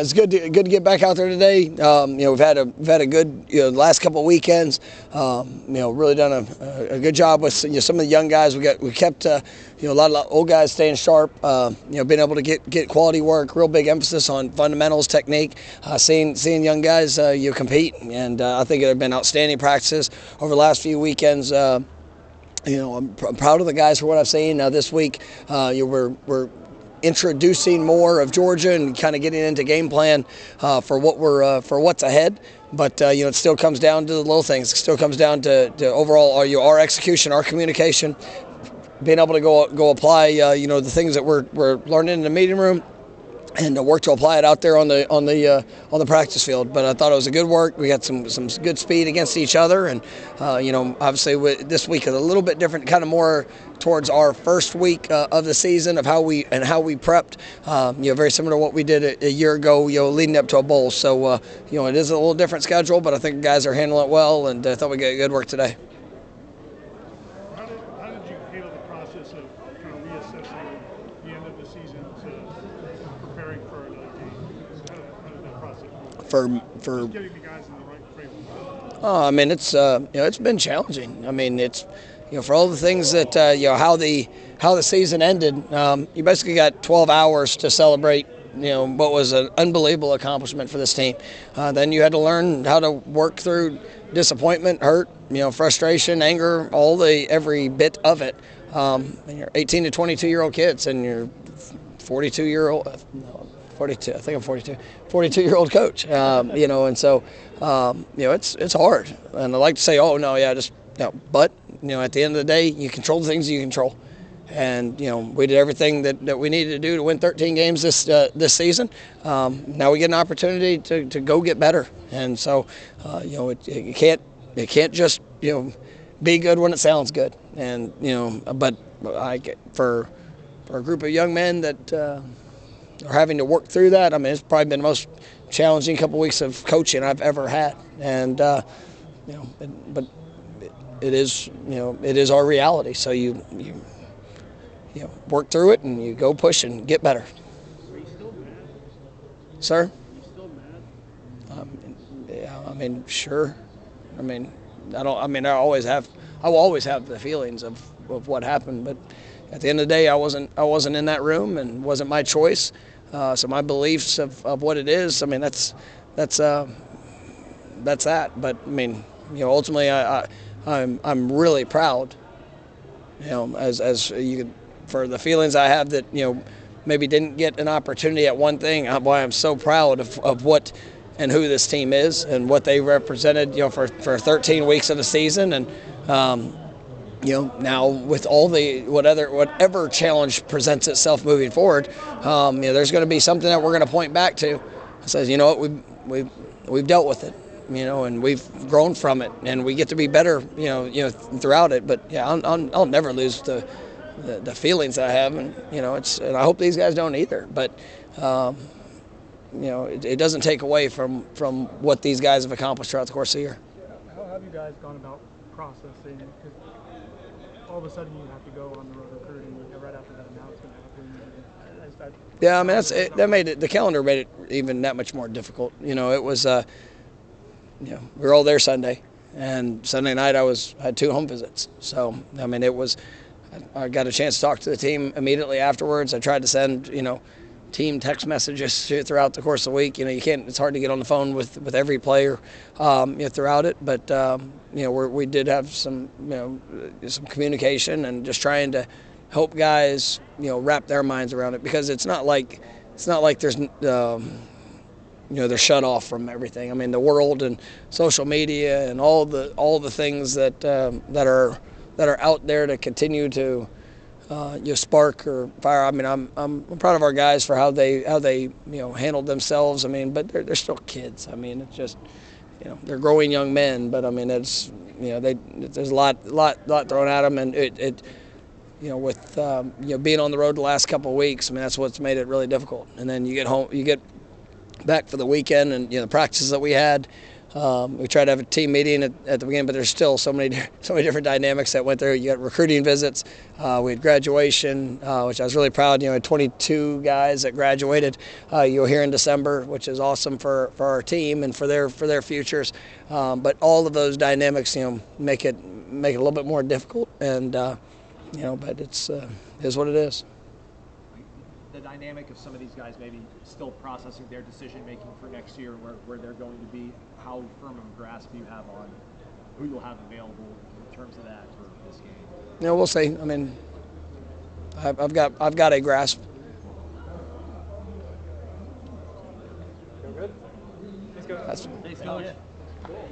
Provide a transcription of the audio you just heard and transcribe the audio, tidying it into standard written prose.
It's good to get back out there today. We've had a good last couple of weekends. Really done a good job with some of the young guys. We kept a lot of old guys staying sharp. Being able to get quality work. Real big emphasis on fundamentals, technique. Seeing young guys compete, and I think it have been outstanding practices over the last few weekends. I'm proud of the guys for what I've seen. This week, we're introducing more of Georgia and kind of getting into game plan for what's ahead. But it still comes down to the little things. It still comes down to overall our execution, our communication, being able to go apply the things that we're learning in the meeting room, and work to apply it out there on the practice field. But I thought it was a good work. We got some good speed against each other, and obviously this week is a little bit different, kind of more towards our first week of the season of how we prepped. Very similar to what we did a year ago, leading up to a bowl. So it is a little different schedule, but I think the guys are handling it well, and I thought we got good work today. How did you handle the process of kind of reassessing the end of the season to preparing for another game? How did that process work? For just getting the guys in the right frame of mind? I mean, it's been challenging. I mean, it's for all the things that how the season ended. You basically got 12 hours to celebrate what was an unbelievable accomplishment for this team. Then you had to learn how to work through disappointment, hurt, frustration, anger, every bit of it. And you're 18 to 22-year-old kids, and you're 42-year-old. 42. I think I'm 42. 42-year-old coach. And so it's hard. And I like to say, oh no, yeah, just no. But at the end of the day, you control the things you control. And we did everything that we needed to do to win 13 games this season. Now we get an opportunity to go get better. And so it can't just be good when it sounds good. And but for a group of young men that are having to work through that, I mean, it's probably been the most challenging couple weeks of coaching I've ever had. And but it is our reality. So you work through it, and you go push and get better. Are you still mad? Sir? Are you still mad? Yeah, I mean, sure. I mean, I will always have the feelings of what happened, but at the end of the day, I wasn't in that room, and it wasn't my choice. So my beliefs of what it is, I mean, that's that. But I mean, ultimately, I'm really proud. As you could, for the feelings I have that maybe didn't get an opportunity at one thing. Why I'm so proud of what and who this team is and what they represented for 13 weeks of the season. And now with all the whatever challenge presents itself moving forward, there's going to be something that we're going to point back to. It says, we've dealt with it. And we've grown from it, and we get to be better, throughout it. But yeah, I'll never lose the feelings I have, and and I hope these guys don't either. But it doesn't take away from what these guys have accomplished throughout the course of the year. How have you guys gone about processing? Because all of a sudden you have to go on the road recruiting right after that announcement happened. Yeah, I mean that made it. The calendar made it even that much more difficult. It was. We were all there Sunday, and Sunday night I had 2 home visits. So I mean, I got a chance to talk to the team immediately afterwards. I tried to send team text messages throughout the course of the week. You can't. It's hard to get on the phone with every player throughout it. But we did have some communication, and just trying to help guys wrap their minds around it, because it's not like there's they're shut off from everything. I mean, the world and social media and all the things that are out there to continue to spark or fire. I mean, I'm proud of our guys for how they handled themselves. I mean, but they're still kids. I mean, it's just they're growing young men. But I mean, it's there's a lot thrown at them, and it with being on the road the last couple of weeks. I mean, that's what's made it really difficult. And then you get home, you get back for the weekend, and the practices that we had, We tried to have a team meeting at the beginning, but there's still so many different dynamics that went through. You got recruiting visits. We had graduation, which I was really proud. You know, 22 guys that graduated. You'll hear in December, which is awesome for our team and for their futures. But all of those dynamics, make it a little bit more difficult. And but it's is what it is. The dynamic of some of these guys maybe still processing their decision making for next year, where they're going to be. How firm of a grasp do you have on who you'll have available in terms of that for this game? We'll see. I mean, I've got a grasp. Go good. Let's go. Thanks, Coach. Cool.